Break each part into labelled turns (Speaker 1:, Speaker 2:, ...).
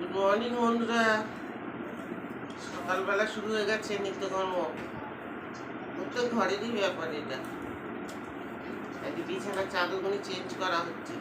Speaker 1: Good morning বন্ধুরা, সকালবেলা শুরু হয়ে গেছে নিত্যকর্ম। প্রত্যেক ঘরেরই ব্যাপার এটা। আজকে বিছানার চাদরগুলি চেঞ্জ করা হচ্ছে।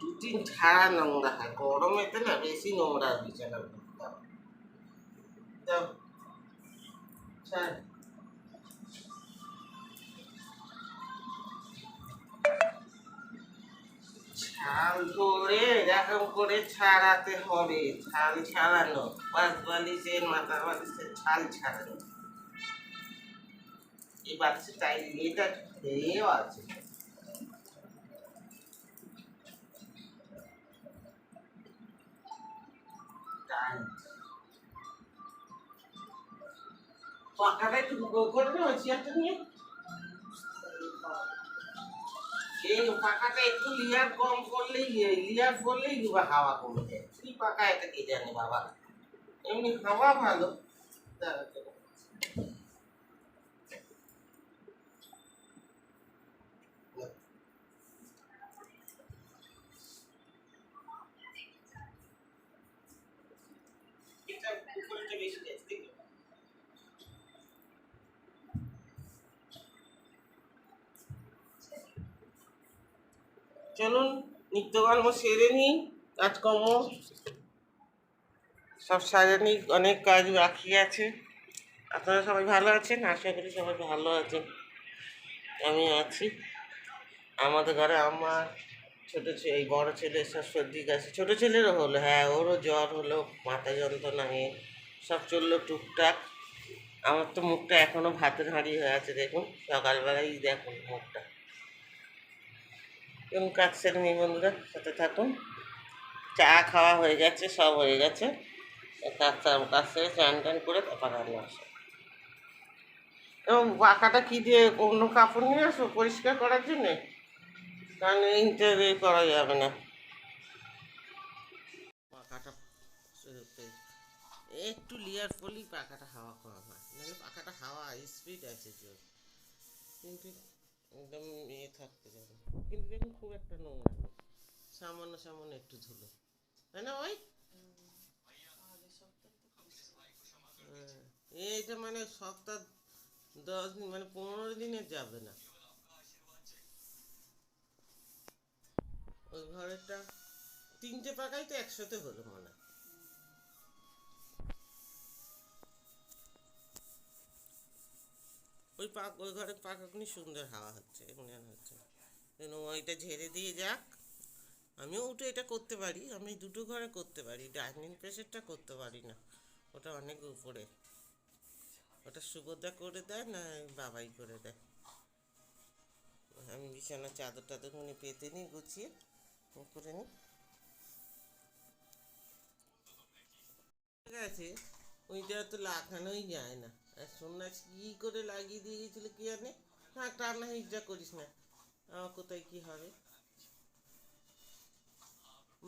Speaker 1: দুদিন ছাড়া নোংরা হয়, গরমেতে না বেশি নোংরা বিছানা। ছাল ধরে এরকম করে ছাড়াতে হবে। ছাল ছাড়ানো, পাঁচ বালিশের মাথার বালিশের ছাল ছাড়ানো। এই বালিশের টাইল এটা খেয়েও আছে। পাখাটা একটু করবে ওই চেয়ারটা নিয়ে। এই পাখাটা একটু লিয়ার কম করলেই, লিয়ার করলেই হাওয়া কমে যায়। কি পাখা এটা কে জানে বাবা, এমনি হাওয়া ভালো। চলুন নিত্যকর্ম সেরে নিই, কাজকর্ম সব সারে নিই, অনেক কাজ বাকি আছে। আপনারা সবাই ভালো আছেন? আশা করি সবাই ভালো আছেন। আমি আছি। আমাদের ঘরে আমার ছোটো এই বড়ো ছেলে সব সর্দি কাশি, ছোটো ছেলেরও হলো, হ্যাঁ ওরও জ্বর হলো, মাথা যন্ত্রণা নিয়ে সব চললো টুকটাক। আমার তো মুখটা এখনও ভাতের হাঁড়ি হয়ে আছে, দেখুন সকালবেলাই দেখুন মুখটা। কেমন কাজ সেরে নিই বন্ধুরা, সাথে থাকুন। চা খাওয়া হয়ে গেছে, সব হয়ে গেছে। কাজ সেরে চান টান করে তারপর রান্না আসে। এবং পাখাটা কী দিয়ে, অন্য কাপড় নিয়ে আসো পরিষ্কার করার জন্যে, কারণ এইটা করা যাবে না। পাখাটা একটু লিয়ার করলেই পাখাটা হাওয়া কম হয়, নাহলে পাখাটা হাওয়া স্পিড আছে জোর, কিন্তু একদম থাকতে যাবে। কিন্তু দেখুন খুব একটা নোংরা নেই, সামান্য সামান্য একটু ধুলো, তাই না ভাই? এইটা মানে সপ্তাহ 10 দিন, মানে 15 দিনের যাবে না। ওই ঘরেরটা 3টে পাকাই তো একসাথে হলো মনে হয়। ওই ঘরের পাকাগুনি সুন্দর হাওয়া হচ্ছে, মনে হচ্ছে যেন ওইটা ঝেড়ে দিয়ে যাক। আমিও উঠে এটা করতে পারি, আমি দুটো ঘরে করতে পারি, ডাইনিং প্রেসারটা করতে পারি না, ওটা অনেক উপরে। ওটা সুভদ্রা করে দেয় না বাবাই করে দেয়। আমি বিছানার চাদর টাদরগুনি পেতে নিই, গুছিয়ে করে নিই। ঠিক আছে, ওইটা তো লাগানোই যায় না। আর সন্ন্যাসী কী করে লাগিয়ে দিয়ে গেছিলো কি জানে। হ্যাঁ, টানা হিজড়া করিস না, আমার কোথায় কি হবে।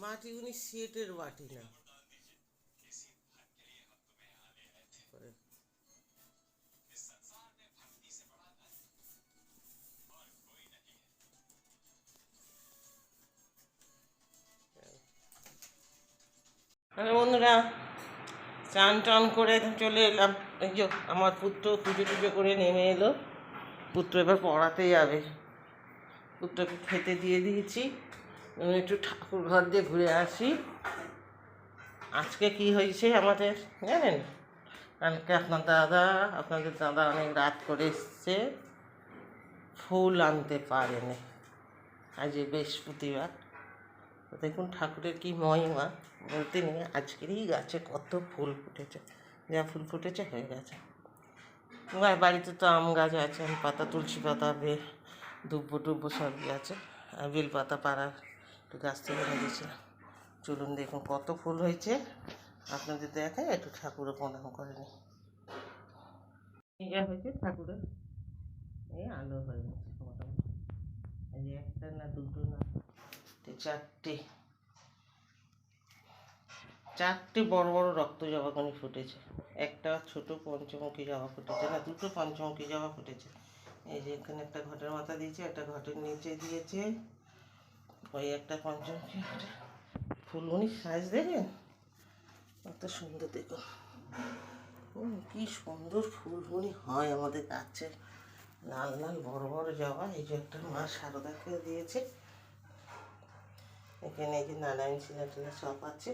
Speaker 1: মাটিগুনি সেটের মাটি না। হ্যালো বন্ধুরা, চান টান করে চলে এলাম। এই যে আমার পুত্র পুজো টুজো করে নেমে এলো। পুত্র এবার পড়াতে যাবে, কুকুরটাকে খেতে দিয়ে দিয়েছি। আমি একটু ঠাকুর ঘর দিয়ে ঘুরে আসি। আজকে কি হয়েছে আমাদের জানেন? কালকে আপনাদের দাদা অনেক রাত করে এসছে, ফুল আনতে পারেনি। আজ বৃহস্পতিবার, তো দেখুন ঠাকুরের কি মহিমা বলতে নিয়ে। আজকেরই গাছে কত ফুল ফুটেছে, যা ফুল ফুটেছে হয়ে গেছে। বাড়িতে তো আম গাছ আছে, আম পাতা, তুলসী পাতা, দুব্বো সবই আছে। আর বেল পাতা পাড়ার একটু গাছ থেকে এনেছিলাম। চলুন দেখুন কত ফুল হয়েছে, আপনাদের দেখায়, একটু ঠাকুরও প্রণাম করে নি। যা হয়েছে ঠাকুরের এই আলো হয়ে গেছে মোটামুটি। এই যে একটা না দুটো না চারটে বড় বড় রক্ত জবাকনি ফুটেছে। একটা ছোট পঞ্চমুখী জবা ফুটেছে, না দুটো পঞ্চমুখী জবা ফুটেছে। এই যে এখানে একটা ঘটের মাথা দিয়েছে, একটা ঘটের নিচে দিয়েছে, ওই একটা পঞ্চমুখী ফুলগুনি সাইজ দেখেন কত সুন্দর। দেখুন কি সুন্দর ফুলগুনি হয় আমাদের গাছে, লাল লাল বড় বড় জবা। এই যে একটা মা শারদাকে দিয়েছে। এখানে এই যে নারায়ণ শিলা টিলা সব আছে,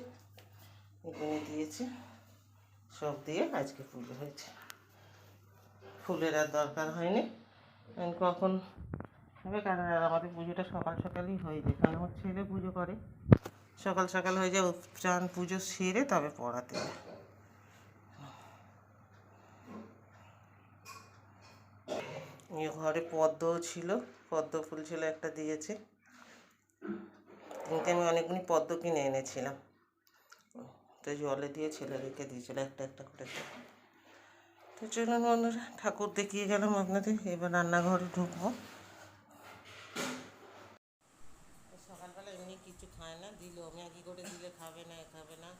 Speaker 1: এখানে দিয়েছে। সব দিয়ে আজকে পুজো হয়েছে। ফুলের আর দরকার হয়নি, কখন হবে? কারণ আমাদের পুজোটা সকাল সকালই হয়ে যায়, কারণ আমার ছেলে পুজো করে সকাল সকাল হয়ে যায়। চান পুজো সেরে তবে পড়াতে যায়। ঘরে পদ্মও ছিল, পদ্ম ফুল ছিল, একটা দিয়েছে। কিন্তু আমি অনেকগুলি পদ্ম কিনে এনেছিলাম, তো জলে দিয়ে ছেলে রেখে দিয়েছিল একটা একটা করে। তো চলুন বন্ধুরা, ঠাকুর দেখিয়ে গেলাম আপনাদের, এবার রান্নাঘরে ঢুকবো। সকালবেলা এমনি কিছু খায় না, দিলেও ম্যাগি করে দিলে খাবে না, খাবে না।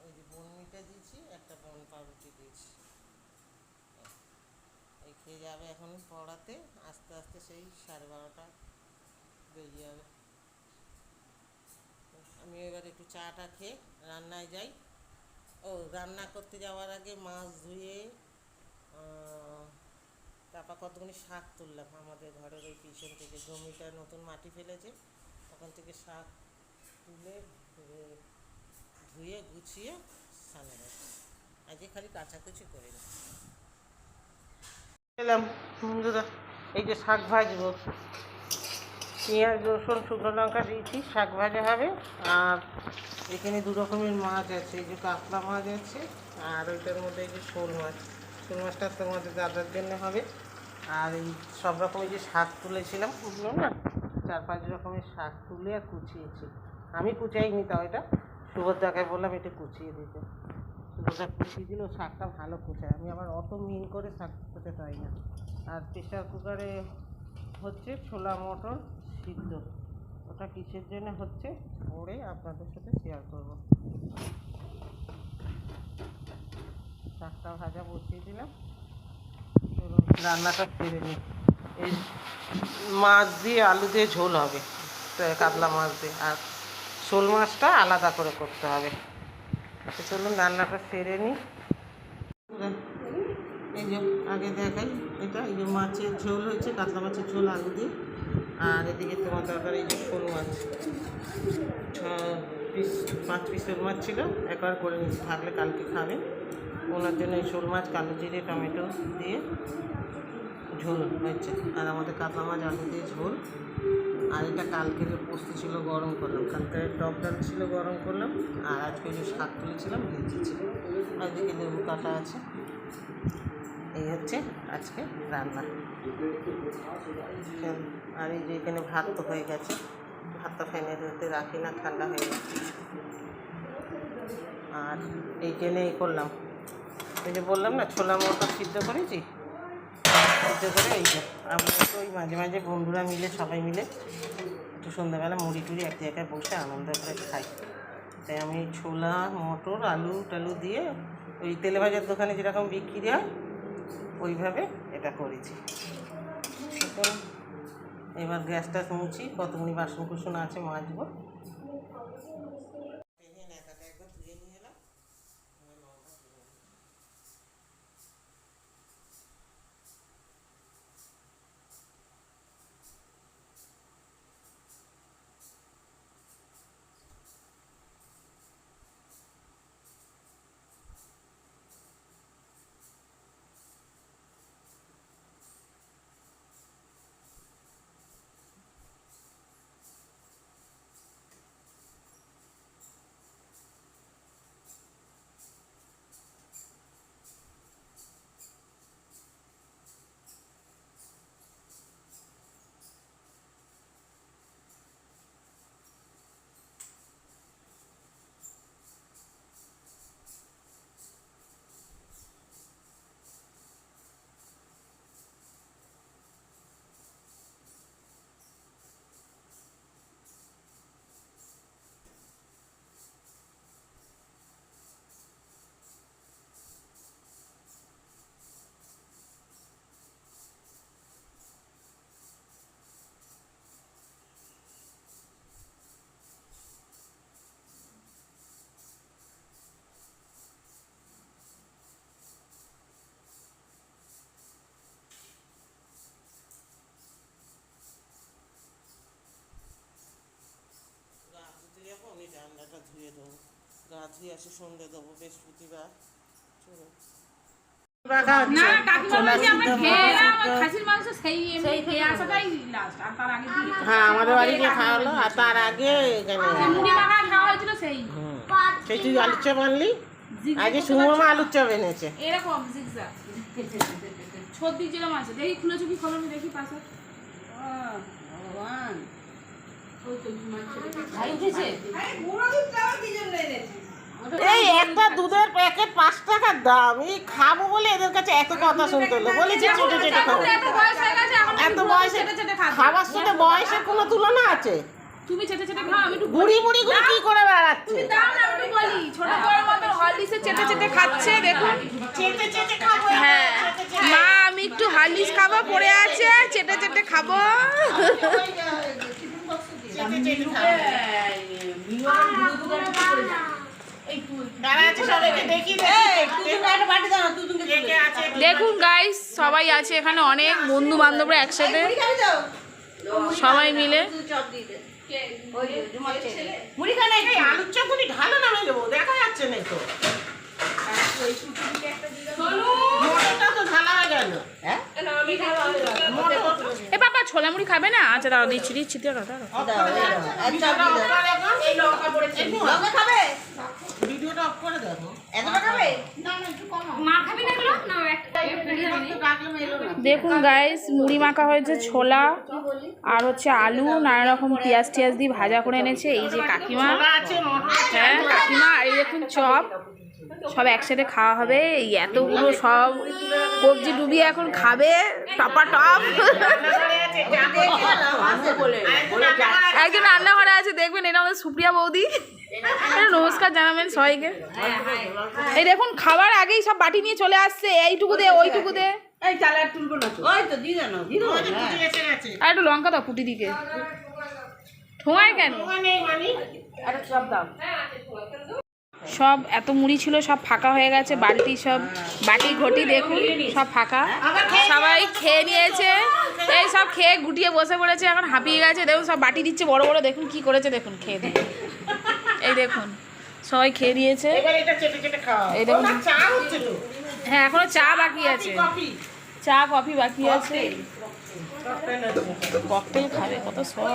Speaker 1: ওই যে বনমিটা দিয়েছি, একটা বন পাউরুটি দিয়েছি, এই খেয়ে যাবে এখন পড়াতে। আস্তে আস্তে সেই 12:30 বেজে যাবে। আমি এবার একটু চাটা খেয়ে রান্নায় যাই। রান্না করতে যাওয়ার আগে মাছ ধুয়ে তারপর কতগুলি শাক তুললাম। আমাদের ঘরের ওই পিছন থেকে জমিটা নতুন মাটি ফেলেছে, ওখান থেকে শাক তুলে ধুয়ে গুছিয়ে সামনে গেছে। আজকে খালি কাচাকুচি করে নিই। এলাম বন্ধুরা, এই যে শাক ভাজবো, পেঁয়াজ রসুন শুকনো লঙ্কা দিয়েছি, শাক ভাজা হবে। আর এখানে দু রকমের মাছ আছে, এই যে কাতলা মাছ আছে, আর ওইটার মধ্যে এই যে শোল মাছটা তোমাদের দাদার জন্য হবে। আর এই সব রকমের যে শাক তুলেছিলাম, বুঝলো না, 4-5 রকমের শাক তুলে আর কুচিয়েছি। আমি কুচাইনি, তাও এটা সুভদ্রাকে বললাম একটু কুচিয়ে দিতে। সুভদ্রা কুচিয়ে দিল, শাকটা ভালো কুচায়। আমি আবার অত মিন করে শাক কুচাতে পারি না। আর প্রেশার কুকারে হচ্ছে ছোলা মটর সিদ্ধ, ওটা কিসের জন্য হচ্ছে পরে আপনাদের সাথে শেয়ার করব। শাকটা ভাজা বসিয়ে দিলাম, চলুন রান্নাটা সেরে নিই। এই মাছ দিয়ে আলু দিয়ে ঝোল হবে, কাতলা মাছ দিয়ে, আর শোল মাছটা আলাদা করে করতে হবে। তো চলুন রান্নাটা সেরে নিই। এই যে আগে দেখাই, এটা এই যে মাছের ঝোল হয়েছে, কাতলা মাছের ঝোল আলু দিয়ে। আর এদিকে তোমার দরকার এই যে শোল মাছ, 5 পিস শোল মাছ ছিল, একবার করে নিচ্ছি, থাকলে কালকে খাবে। ওনার জন্য এই শোল মাছ কালো জিরে টমেটো দিয়ে ঝোল হয়েছে। আর আমাদের কাতলা মাছ আলু দিয়ে ঝোল। আর এটা কালকের পোস্ত ছিল, গরম করলাম। কালকে টক ডাল ছিল, গরম করলাম। আর আজকে যে শাক তুলেছিলাম ভেজেছি। আর এদিকে লেবু কাটা আছে। এই হচ্ছে আজকে রান্না। আর এই যে এখানে ভাত তো হয়ে গেছে, ভাতটা ফ্যানের মধ্যে রাখি না, ঠান্ডা হয়ে গেছে। আর এইখানে এই করলাম, এই যে বললাম না ছোলা মটর সিদ্ধ করেছি, সিদ্ধ করে এই যে আমরা তো ওই মাঝে মাঝে বন্ধুরা মিলে সবাই মিলে একটু সন্ধ্যাবেলা মুড়ি টুড়ি এক জায়গায় বসে আনন্দ করে খাই। তাই আমি ছোলা মটর আলু টালু দিয়ে ওই তেলে ভাজার দোকানে যেরকম বিক্রি হয় ওইভাবে এটা করেছি। এবার গ্যাসটা মুছি, কতগুলি বাসন কুসন আছে মাজবো। দিয়ে দেবো, গা ধুয়ে আসি, সন্ধে দেবো, বৃহস্পতিবার। চলো
Speaker 2: না কাকিমা বলছি আমরা খেয়ে এলাম খাসির মাংস সেই এমনি খেয়ে আসাটাই লাস্ট, আর তার আগে দিয়ে
Speaker 1: হ্যাঁ আমাদের বাড়ি গিয়ে খাওয়া হলো, আর তার আগে এখানে
Speaker 2: মুড়ি মাখা খাওয়া হয়েছিল সেই
Speaker 1: সেই তুই আলুর চপ আনলি, আজকে সুমমা আলুর চপ এনেছে।
Speaker 2: এরকম জিগজাগ ছদ্দি যেরকম আছে, দেখি খুলেছো কি খবর দেখি পাশে। ভগবান ওই তো ভাই উঠেছে।
Speaker 1: এই একটা দুধের প্যাকেট 5 টাকার দাম, এই খাবো বলে এদের কাছে এত কথা শুনতে হলো। বলেছি চেটে চেটে খাবো,
Speaker 2: এত বয়স হয়ে গেছে এখন
Speaker 1: এত বয়সে খাবার সাথে বয়সের কোনো তুলনা আছে?
Speaker 2: তুমি চেটে চেটে খাও, আমি একটু
Speaker 1: বুড়ি বুড়ি গুলো কি করে বেড়াচ্ছে?
Speaker 2: দাও না, আমি একটু বলি। ছোট বড় মত হরলিক্সে চেটে চেটে খাচ্ছে দেখুন।
Speaker 1: চেটে চেটে খাবো,
Speaker 2: হ্যাঁ মা আমি একটু হরলিক্স খাবো, পড়ে আছে চেটে চেটে খাবো।
Speaker 1: চেটে চেটে খাবো। কারা আছে সবাইকে দেখি
Speaker 2: দেখুন গাইস সবাই আছে এখানে, অনেক বন্ধু বান্ধবরা একসাথে সবাই মিলে।
Speaker 1: আলুর চপগুলি ঢালো না মেলবো, দেখা যাচ্ছে না তো। মটরটা তো ঢালা হয়ে গেল।
Speaker 2: এ বাবা ছোলা মুড়ি খাবে না? আচ্ছা দাঁড়াও দিচ্ছি দিচ্ছি দাঁড়াও দাঁড়াও।
Speaker 1: ভিডিওটা অফ করে দেখো।
Speaker 2: দেখুন গাইস মুড়ি মাখা হয়েছে, ছোলা আর হচ্ছে আলু নানা রকম পেঁয়াজ টিয়াজ দিয়ে ভাজা করে এনেছে এই যে কাকিমা। হ্যাঁ কাকিমা, আর এই দেখুন চপ, সব একসাথে খাওয়া হবে। এই এতগুলো সব সবজি ডুবিয়ে এখন খাবে টপা টপ। একজন রান্নাঘরে আছে দেখবেন, এটা আমাদের সুপ্রিয়া বৌদি। নমস্কার জানাবেন সবাইকে। এই দেখুন খাবার আগেই সব বাটি নিয়ে চলে আসছে, এইটুকু দে ওইটুকু দে। আর একটু লঙ্কা দাও কুটি দিকে, ঠোঁয়ায় কেন? সব এত মুড়ি ছিল সব ফাঁকা হয়ে গেছে, বালতি সব বাটি ঘটি দেখুন সব ফাঁকা। সবাই খেয়ে নিয়েছে, এই সব খেয়ে গুটিয়ে বসে পড়েছে, এখন হাঁপিয়ে গেছে। দেখুন সব বাটি দিচ্ছে বড় বড়, দেখুন কি করেছে দেখুন খেয়ে দিয়ে। এই দেখুন সবাই খেয়ে নিয়েছে, এই দেখুন। হ্যাঁ এখনো চা বাকি আছে, চা কফি বাকি আছে। ককটেল খাবে কত সব।